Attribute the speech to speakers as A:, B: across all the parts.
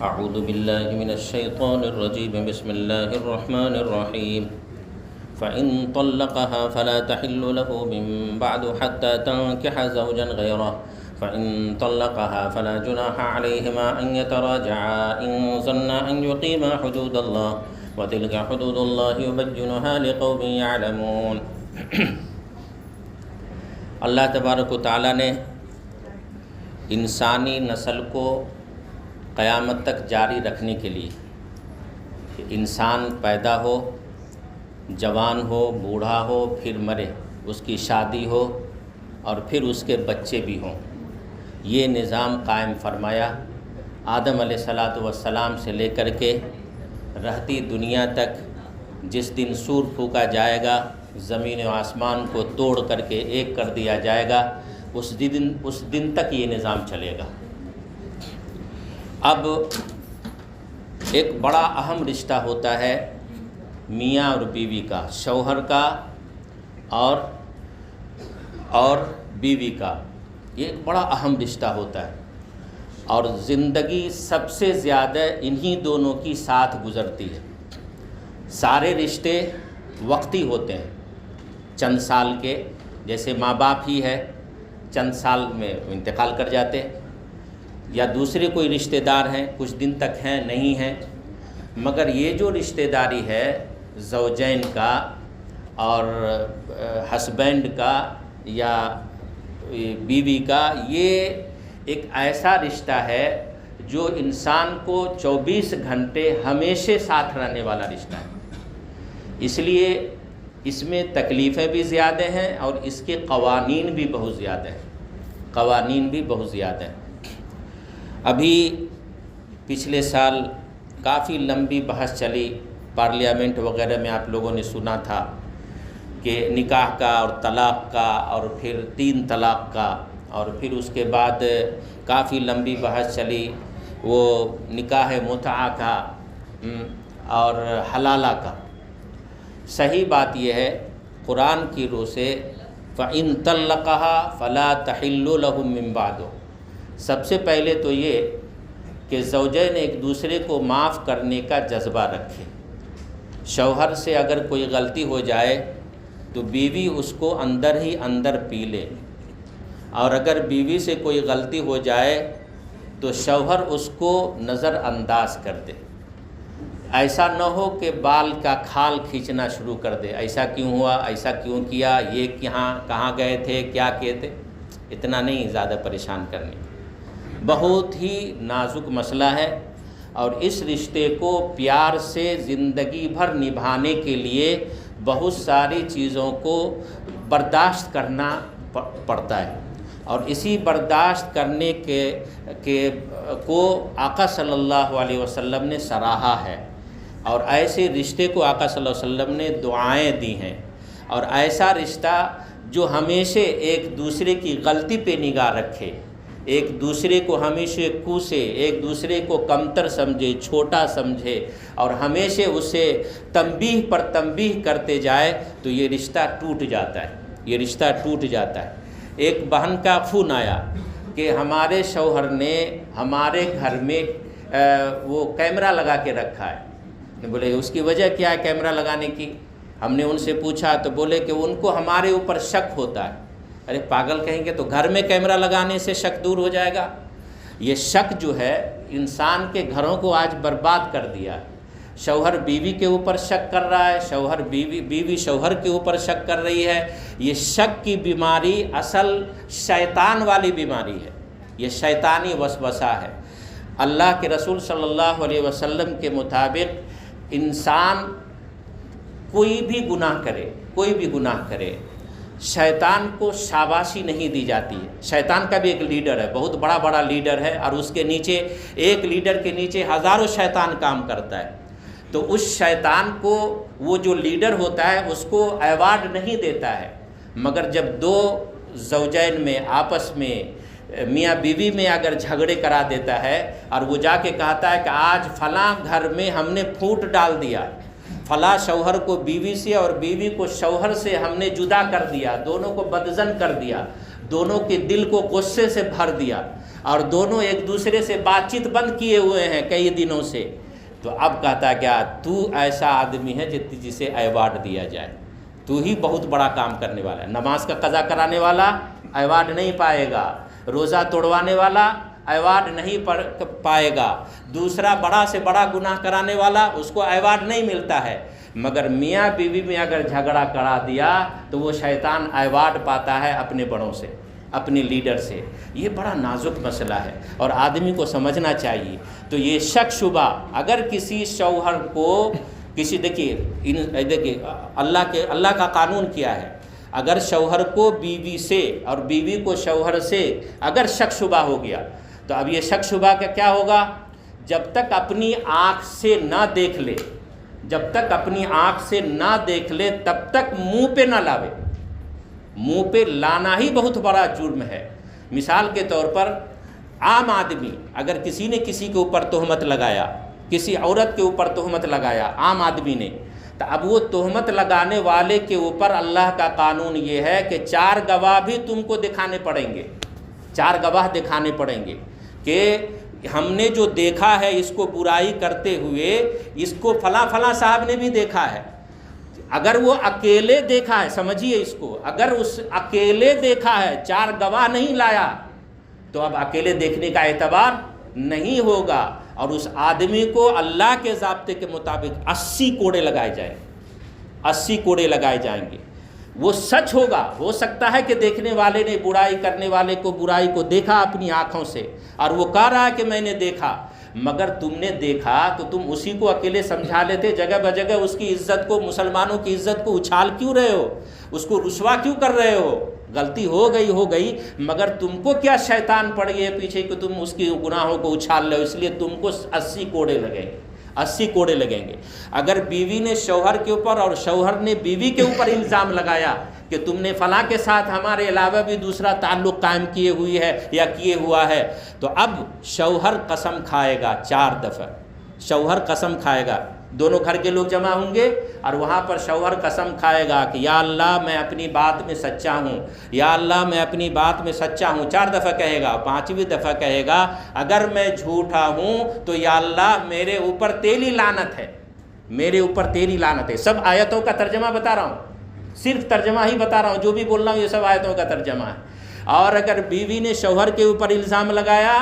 A: اعوذ باللہ من الشیطان الرجیم بسم اللہ الرحمن الرحیم فإن طلقها فلا تحل له من بعد حتى تنكح زوجا غيره فإن طلقها فلا جناح عليهما أن يتراجعا إن ظنا أن يقيما حدود الله وتلك حدود الله يبينها لقوم يعلمون۔ اللہ تبارک و تعالیٰ نے انسانی نسل کو قیامت تک جاری رکھنے کے لیے کہ انسان پیدا ہو، جوان ہو، بوڑھا ہو، پھر مرے، اس کی شادی ہو اور پھر اس کے بچے بھی ہوں، یہ نظام قائم فرمایا۔ آدم علیہ السلام سے لے کر کے رہتی دنیا تک جس دن سور پھونکا جائے گا، زمین و آسمان کو توڑ کر کے ایک کر دیا جائے گا، اس دن تک یہ نظام چلے گا۔ اب ایک بڑا اہم رشتہ ہوتا ہے میاں اور بیوی کا، شوہر کا اور بیوی کا، یہ ایک بڑا اہم رشتہ ہوتا ہے، اور زندگی سب سے زیادہ انہی دونوں کی ساتھ گزرتی ہے۔ سارے رشتے وقتی ہوتے ہیں، چند سال کے، جیسے ماں باپ ہی ہے، چند سال میں انتقال کر جاتے ہیں، یا دوسرے کوئی رشتہ دار ہیں، کچھ دن تک ہیں، نہیں ہیں، مگر یہ جو رشتہ داری ہے زوجین کا اور ہسبینڈ کا یا بیوی کا، یہ ایک ایسا رشتہ ہے جو انسان کو 24 گھنٹے ہمیشہ ساتھ رہنے والا رشتہ ہے۔ اس لیے اس میں تکلیفیں بھی زیادہ ہیں اور اس کے قوانین بھی بہت زیادہ ہیں۔ ابھی پچھلے سال کافی لمبی بحث چلی پارلیمنٹ وغیرہ میں، آپ لوگوں نے سنا تھا کہ نکاح کا اور طلاق کا اور پھر 3 طلاق کا، اور پھر اس کے بعد کافی لمبی بحث چلی وہ نکاح متعہ کا اور حلالہ کا۔ صحیح بات یہ ہے قرآن کی روح سے فَإِن طَلَّقَهَا فَلَا تَحِلُّ لَهُ مِن بَعْدُ۔ سب سے پہلے تو یہ کہ زوجین ایک دوسرے کو معاف کرنے کا جذبہ رکھے۔ شوہر سے اگر کوئی غلطی ہو جائے تو بیوی اس کو اندر ہی اندر پی لے، اور اگر بیوی سے کوئی غلطی ہو جائے تو شوہر اس کو نظر انداز کر دے۔ ایسا نہ ہو کہ بال کا کھال کھینچنا شروع کر دے، ایسا کیوں ہوا، ایسا کیوں کیا، یہ کہاں گئے تھے، کیا کیے تھے، اتنا نہیں زیادہ پریشان کرنے۔ بہت ہی نازک مسئلہ ہے، اور اس رشتے کو پیار سے زندگی بھر نبھانے کے لیے بہت ساری چیزوں کو برداشت کرنا پڑتا ہے، اور اسی برداشت کرنے کو آقا صلی اللہ علیہ وسلم نے سراہا ہے، اور ایسے رشتے کو آقا صلی اللہ علیہ وسلم نے دعائیں دی ہیں۔ اور ایسا رشتہ جو ہمیشہ ایک دوسرے کی غلطی پہ نگاہ رکھے، ایک دوسرے کو ہمیشہ کوسے، ایک دوسرے کو کمتر سمجھے، چھوٹا سمجھے، اور ہمیشہ اسے تنبیہ پر تنبیہ کرتے جائے، تو یہ رشتہ ٹوٹ جاتا ہے۔ ایک بہن کا فون آیا کہ ہمارے شوہر نے ہمارے گھر میں وہ کیمرہ لگا کے رکھا ہے۔ بولے اس کی وجہ کیا ہے کیمرہ لگانے کی؟ ہم نے ان سے پوچھا تو بولے کہ ان کو ہمارے اوپر شک ہوتا ہے۔ ارے پاگل کہیں گے تو گھر میں کیمرہ لگانے سے شک دور ہو جائے گا؟ یہ شک جو ہے انسان کے گھروں کو آج برباد کر دیا۔ شوہر بیوی کے اوپر شک کر رہا ہے، بیوی شوہر کے اوپر شک کر رہی ہے۔ یہ شک کی بیماری اصل شیطان والی بیماری ہے، یہ شیطانی وسوسہ ہے۔ اللہ کے رسول صلی اللہ علیہ وسلم کے مطابق انسان کوئی بھی گناہ کرے شیطان کو شاباشی نہیں دی جاتی ہے۔ شیطان کا بھی ایک لیڈر ہے، بہت بڑا لیڈر ہے، اور اس کے نیچے ایک لیڈر کے نیچے ہزاروں شیطان کام کرتا ہے۔ تو اس شیطان کو وہ جو لیڈر ہوتا ہے اس کو ایوارڈ نہیں دیتا ہے، مگر جب 2 زوجین میں آپس میں میاں بیوی میں اگر جھگڑے کرا دیتا ہے، اور وہ جا کے کہتا ہے کہ آج فلاں گھر میں ہم نے پھوٹ ڈال دیا، فلاں شوہر کو بیوی سے اور بیوی کو شوہر سے ہم نے جدا کر دیا، دونوں کو بدظن کر دیا، دونوں کے دل کو غصے سے بھر دیا، اور دونوں ایک دوسرے سے بات چیت بند کیے ہوئے ہیں کئی دنوں سے، تو اب کہتا کیا تو ایسا آدمی ہے جسے ایوارڈ دیا جائے، تو ہی بہت بڑا کام کرنے والا ہے۔ نماز کا قضا کرانے والا ایوارڈ نہیں پائے گا، روزہ توڑوانے والا ایوارڈ نہیں پائے گا، دوسرا بڑا سے بڑا گناہ کرانے والا اس کو ایوارڈ نہیں ملتا ہے، مگر میاں بیوی میں اگر جھگڑا کرا دیا تو وہ شیطان ایوارڈ پاتا ہے اپنے بڑوں سے، اپنے لیڈر سے۔ یہ بڑا نازک مسئلہ ہے اور آدمی کو سمجھنا چاہیے۔ تو یہ شک شبہ اگر کسی شوہر کو دیکھیے اللہ کا قانون کیا ہے، اگر شوہر کو بیوی سے اور بیوی کو شوہر سے اگر شک شبہ ہو گیا تو اب یہ شک شبہ کا کیا ہوگا؟ جب تک اپنی آنکھ سے نہ دیکھ لے، جب تک اپنی آنکھ سے نہ دیکھ لے تب تک منہ پہ نہ لاوے۔ منہ پہ لانا ہی بہت بڑا جرم ہے۔ مثال کے طور پر عام آدمی اگر کسی نے کسی کے اوپر تہمت لگایا، کسی عورت کے اوپر تہمت لگایا عام آدمی نے، تو اب وہ تہمت لگانے والے کے اوپر اللہ کا قانون یہ ہے کہ 4 گواہ بھی تم کو دکھانے پڑیں گے، 4 گواہ دکھانے پڑیں گے کہ ہم نے جو دیکھا ہے اس کو برائی کرتے ہوئے، اس کو فلاں فلاں صاحب نے بھی دیکھا ہے۔ اگر وہ اکیلے دیکھا ہے، سمجھیے اس کو، اگر اس اکیلے دیکھا ہے 4 گواہ نہیں لایا تو اب اکیلے دیکھنے کا اعتبار نہیں ہوگا، اور اس آدمی کو اللہ کے ضابطے کے مطابق 80 کوڑے لگائے جائیں گے، 80 کوڑے لگائے جائیں گے۔ وہ سچ ہوگا، ہو سکتا ہے کہ دیکھنے والے نے برائی کرنے والے کو برائی کو دیکھا اپنی آنکھوں سے اور وہ کہہ رہا ہے کہ میں نے دیکھا، مگر تم نے دیکھا تو تم اسی کو اکیلے سمجھا لیتے، جگہ بجگہ اس کی عزت کو، مسلمانوں کی عزت کو اچھال کیوں رہے ہو، اس کو رسوا کیوں کر رہے ہو؟ غلطی ہو گئی، مگر تم کو کیا شیطان پڑ گئے پیچھے کہ تم اس کی گناہوں کو اچھال لو، اس لیے تم کو 80 کوڑے لگیں گے، 80 کوڑے لگیں گے۔ اگر بیوی نے شوہر کے اوپر اور شوہر نے بیوی کے اوپر الزام لگایا کہ تم نے فلاں کے ساتھ ہمارے علاوہ بھی دوسرا تعلق قائم کیے ہوئی ہے یا کیے ہوا ہے، تو اب شوہر قسم کھائے گا 4 دفعہ، شوہر قسم کھائے گا، دونوں گھر کے لوگ جمع ہوں گے اور وہاں پر شوہر قسم کھائے گا کہ یا اللہ میں اپنی بات میں سچا ہوں، یا اللہ میں اپنی بات میں سچا ہوں، 4 دفعہ کہے گا، 5ویں دفعہ کہے گا اگر میں جھوٹا ہوں تو یا اللہ میرے اوپر تیری لعنت ہے، میرے اوپر تیری لعنت ہے۔ سب آیتوں کا ترجمہ بتا رہا ہوں، صرف ترجمہ ہی بتا رہا ہوں، جو بھی بول رہا ہوں یہ سب آیتوں کا ترجمہ ہے۔ اور اگر بیوی نے شوہر کے اوپر الزام لگایا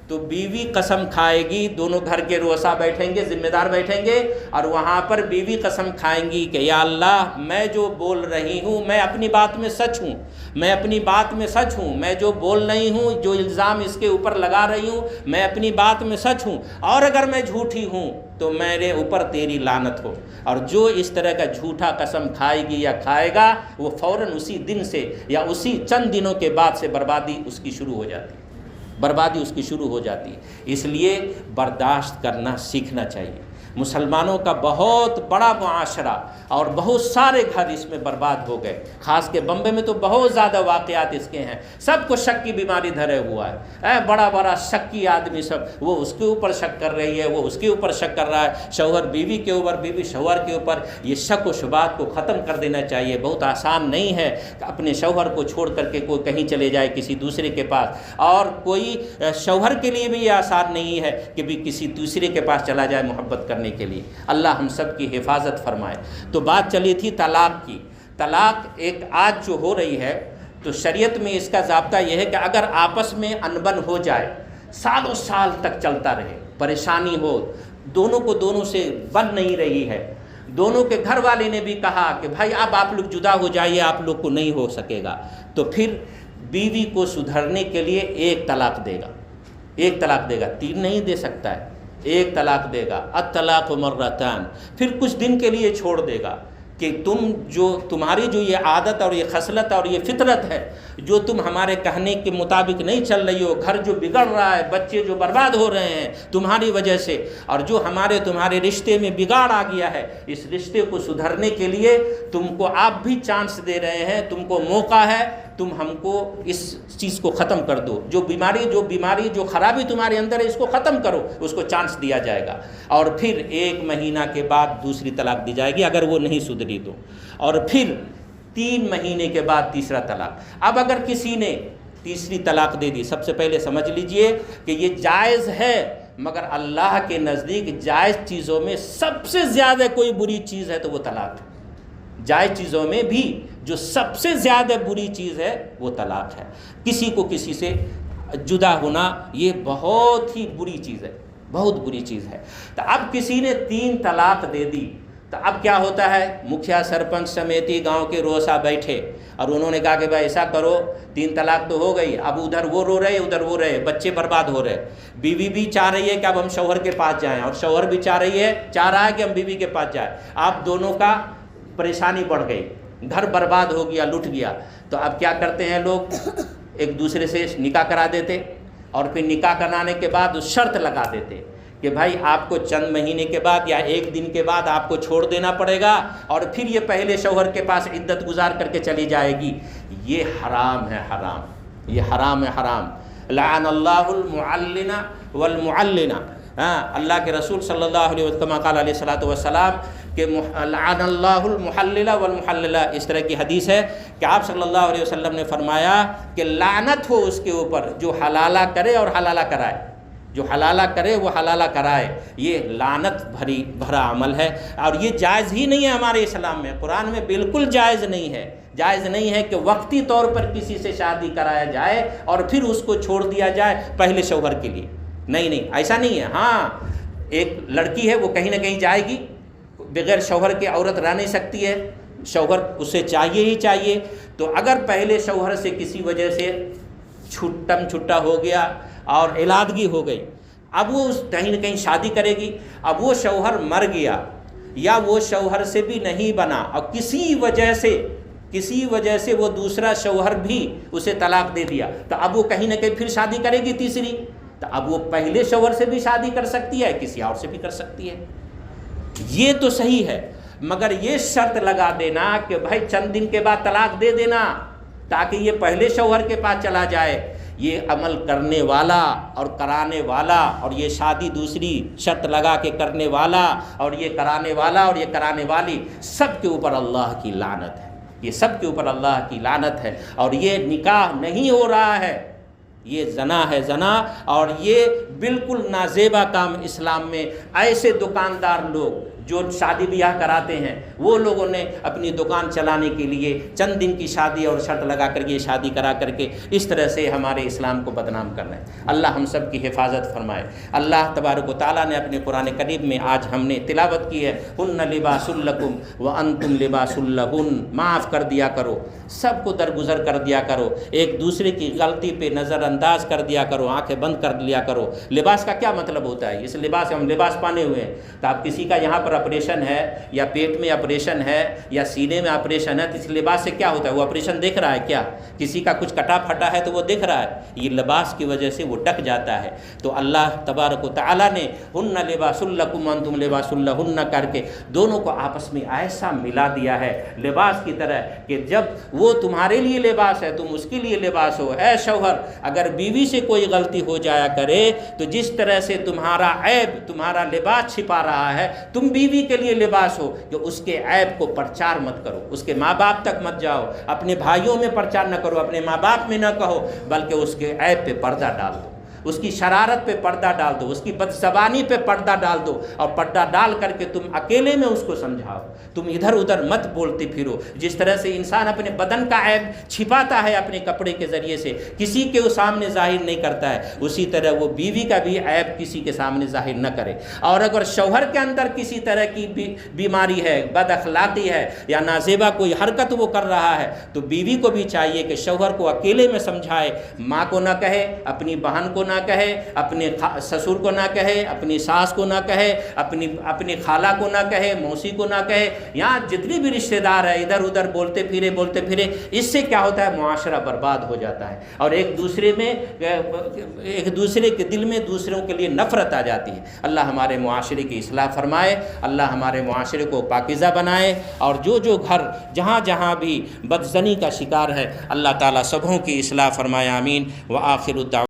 A: تو بیوی قسم کھائے گی، دونوں گھر کے رؤسا بیٹھیں گے، ذمہ دار بیٹھیں گے اور وہاں پر بیوی قسم کھائیں گی کہ یا اللہ میں جو بول رہی ہوں میں اپنی بات میں سچ ہوں، میں اپنی بات میں سچ ہوں، میں جو بول رہی ہوں، جو الزام اس کے اوپر لگا رہی ہوں میں اپنی بات میں سچ ہوں، اور اگر میں جھوٹی ہوں تو میرے اوپر تیری لعنت ہو۔ اور جو اس طرح کا جھوٹا قسم کھائے گی یا کھائے گا وہ فوراً اسی دن سے یا اسی چند دنوں کے بعد سے بربادی اس کی شروع ہو جاتی ہے، بربادی اس کی شروع ہو جاتی ہے۔ اس لیے برداشت کرنا سیکھنا چاہیے۔ مسلمانوں کا بہت بڑا معاشرہ اور بہت سارے گھر اس میں برباد ہو گئے، خاص کے بمبے میں تو بہت زیادہ واقعات اس کے ہیں۔ سب کو شک کی بیماری دھرے ہوا ہے، بڑا بڑا شکی آدمی، سب وہ اس کے اوپر شک کر رہی ہے، وہ اس کے اوپر شک کر رہا ہے، شوہر بیوی کے اوپر، بیوی شوہر کے اوپر۔ یہ شک و شبہات کو ختم کر دینا چاہیے۔ بہت آسان نہیں ہے کہ اپنے شوہر کو چھوڑ کر کے کوئی کہیں چلے جائے کسی دوسرے کے پاس، اور کوئی شوہر کے لیے بھی یہ آسان نہیں ہے کہ بھی کسی دوسرے کے پاس چلا جائے محبت کرنے کے لیے۔ اللہ ہم سب کی حفاظت فرمائے۔ تو بات چلی تھی طلاق کی۔ طلاق ایک آج جو ہو رہی ہے تو شریعت میں اس کا ضابطہ یہ ہے کہ اگر آپس میں انبن ہو جائے، سالوں سال تک چلتا رہے، پریشانی ہو، دونوں کو دونوں سے بن نہیں رہی ہے، دونوں کے گھر والے نے بھی کہا کہ بھائی اب آپ لوگ جدا ہو جائیے، آپ لوگ کو نہیں ہو سکے گا، تو پھر بیوی کو سدھرنے کے لیے 1 طلاق دے گا، 1 طلاق دے گا، 3 نہیں دے سکتا ہے، 1 طلاق دے گا۔ الطلاق مرتان، پھر کچھ دن کے لیے چھوڑ دے گا کہ تمہاری جو یہ عادت اور یہ خصلت اور یہ فطرت ہے، جو تم ہمارے کہنے کے مطابق نہیں چل رہی ہو، گھر جو بگڑ رہا ہے، بچے جو برباد ہو رہے ہیں تمہاری وجہ سے، اور جو تمہارے رشتے میں بگاڑ آ گیا ہے، اس رشتے کو سدھرنے کے لیے تم کو آپ بھی چانس دے رہے ہیں، تم کو موقع ہے، تم ہم کو اس چیز کو ختم کر دو، جو بیماری جو خرابی تمہارے اندر ہے اس کو ختم کرو، اس کو چانس دیا جائے گا۔ اور پھر 1 مہینہ کے بعد دوسری طلاق دی جائے گی اگر وہ نہیں سدھری تو، اور پھر 3 مہینے کے بعد تیسرا طلاق۔ اب اگر کسی نے تیسری طلاق دے دی. سب سے پہلے سمجھ لیجئے کہ یہ جائز ہے، مگر اللہ کے نزدیک جائز چیزوں میں سب سے زیادہ کوئی بری چیز ہے تو وہ طلاق ہے. جائز چیزوں میں بھی جو سب سے زیادہ بری چیز ہے وہ طلاق ہے. کسی کو کسی سے جدا ہونا یہ بہت ہی بری چیز ہے، بہت بری چیز ہے. تو اب کسی نے 3 طلاق دے دی تو اب کیا ہوتا ہے، مکھیا سرپنچ سمیتی گاؤں کے روسا بیٹھے اور انہوں نے کہا کہ بھائی ایسا کرو 3 طلاق تو ہو گئی، اب ادھر وہ رو رہے ادھر وہ رہے، بچے برباد ہو رہے. بیوی بھی چاہ رہی ہے کہ اب ہم شوہر کے پاس جائیں اور شوہر بھی چاہ رہا ہے کہ ہم بیوی کے پاس جائیں. آپ دونوں کا پریشانی بڑھ گئی، گھر برباد ہو گیا، لٹ گیا. تو اب کیا کرتے ہیں لوگ، ایک دوسرے سے نکاح کرا دیتے اور پھر نکاح کرانے کے بعد شرط لگا دیتے کہ بھائی آپ کو چند مہینے کے بعد یا 1 دن کے بعد آپ کو چھوڑ دینا پڑے گا اور پھر یہ پہلے شوہر کے پاس عدت گزار کر کے چلی جائے گی. یہ حرام ہے، حرام، یہ حرام ہے، حرام. لعن اللہ المعلن والمعلنہ. اللہ کے رسول صلی اللہ علیہ وسلم قال علیہ الصلوۃ والسلام کہ لعن اللہ المحلل والمحللہ، اس طرح کی حدیث ہے کہ آپ صلی اللہ علیہ وسلم نے فرمایا کہ لعنت ہو اس کے اوپر جو حلالہ کرے اور حلالہ کرائے، جو حلالہ کرے وہ حلالہ کرائے. یہ لعنت بھرا عمل ہے اور یہ جائز ہی نہیں ہے ہمارے اسلام میں. قرآن میں بالکل جائز نہیں ہے. جائز نہیں ہے کہ وقتی طور پر کسی سے شادی کرایا جائے اور پھر اس کو چھوڑ دیا جائے پہلے شوہر کے لیے. نہیں نہیں، ایسا نہیں ہے. ہاں، ایک لڑکی ہے وہ کہیں نہ کہیں جائے گی، بغیر شوہر کے عورت رہ نہیں سکتی ہے، شوہر اسے چاہیے ہی چاہیے. تو اگر پہلے شوہر سے کسی وجہ سے چھٹا ہو گیا اور علادگی ہو گئی، اب وہ کہیں نہ کہیں شادی کرے گی. اب وہ شوہر مر گیا یا وہ شوہر سے بھی نہیں بنا اور کسی وجہ سے وہ دوسرا شوہر بھی اسے طلاق دے دیا، تو اب وہ کہیں نہ کہیں پھر شادی کرے گی تیسری. تو اب وہ پہلے شوہر سے بھی شادی کر سکتی ہے، کسی اور سے بھی کر سکتی ہے. یہ تو صحیح ہے، مگر یہ شرط لگا دینا کہ بھائی چند دن کے بعد طلاق دے دینا تاکہ یہ پہلے شوہر کے پاس چلا جائے، یہ عمل کرنے والا اور کرانے والا اور یہ شادی دوسری شرط لگا کے کرنے والا اور یہ کرانے والا اور یہ کرانے والی، سب کے اوپر اللہ کی لعنت ہے. یہ سب کے اوپر اللہ کی لعنت ہے. اور یہ نکاح نہیں ہو رہا ہے، یہ زنا ہے، زنا. اور یہ بالکل نازیبا کام اسلام میں. ایسے دکاندار لوگ جو شادی بیاہ کراتے ہیں، وہ لوگوں نے اپنی دکان چلانے کے لیے چند دن کی شادی اور شرط لگا کر کے شادی کرا کر کے اس طرح سے ہمارے اسلام کو بدنام کر رہے ہیں. اللہ ہم سب کی حفاظت فرمائے. اللہ تبارک و تعالیٰ نے اپنے قرآن کریم میں آج ہم نے تلاوت کی ہے، ہن لباس لکم وانتم لباس لہن. معاف کر دیا کرو، سب کو درگزر کر دیا کرو، ایک دوسرے کی غلطی پہ نظر انداز کر دیا کرو، آنکھیں بند کر لیا کرو. لباس کا کیا مطلب ہوتا ہے؟ اس لباس ہم لباس پانے ہوئے ہیں، تو آپ کسی کا یہاں پر آپریشن ہے یا پیٹ میں آپریشن ہے یا سینے میں آپریشن ہے، تو اس لباس سے کیا ہوتا ہے؟ وہ آپریشن دیکھ رہا ہے کیا؟ کسی کا کچھ کٹا پھٹا ہے تو وہ دیکھ رہا ہے، یہ لباس کی وجہ سے وہ ڈک جاتا ہے. تو اللہ تبارک و تعالیٰ نے ہن لباس لکم وانتم لباس لہن کر کے دونوں کو آپس میں ایسا ملا دیا ہے لباس کی طرح کہ جب وہ تمہارے لیے لباس ہے تم اس کے لیے لباس ہو. اے شوہر، اگر بیوی سے کوئی غلطی ہو جایا کرے تو جس طرح سے تمہارا عیب تمہارا لباس چھپا رہا ہے، تم بیوی کے لیے لباس ہو کہ اس کے عیب کو پرچار مت کرو، اس کے ماں باپ تک مت جاؤ، اپنے بھائیوں میں پرچار نہ کرو، اپنے ماں باپ میں نہ کہو، بلکہ اس کے عیب پہ پردہ ڈال دو، اس کی شرارت پہ پردہ ڈال دو، اس کی بدزبانی پہ پردہ ڈال دو اور پردہ ڈال کر کے تم اکیلے میں اس کو سمجھاؤ. تم ادھر ادھر مت بولتے پھرو. جس طرح سے انسان اپنے بدن کا عیب چھپاتا ہے اپنے کپڑے کے ذریعے سے، کسی کے سامنے ظاہر نہیں کرتا ہے، اسی طرح وہ بیوی کا بھی عیب کسی کے سامنے ظاہر نہ کرے. اور اگر شوہر کے اندر کسی طرح کی بیماری ہے، بد اخلاقی ہے یا نازیبا کوئی حرکت وہ کر رہا ہے، تو بیوی کو بھی چاہیے کہ شوہر کو اکیلے میں سمجھائے، ماں کو نہ کہے، اپنی بہن کو نہ کہے، اپنے سسر کو نہ کہے، اپنی ساس کو نہ کہے، اپنی خالہ کو نہ کہے، موسی کو نہ کہے. یہاں جتنی بھی رشتہ دار ہے ادھر ادھر بولتے پھرے، اس سے کیا ہوتا ہے؟ معاشرہ برباد ہو جاتا ہے اور ایک دوسرے کے دل میں دوسروں کے لیے نفرت آ جاتی ہے. اللہ ہمارے معاشرے کی اصلاح فرمائے، اللہ ہمارے معاشرے کو پاکیزہ بنائے، اور جو گھر جہاں جہاں بھی بدزنی کا شکار ہے اللہ تعالیٰ سبوں کی اصلاح فرمائے. آمین. وآخر الدعوات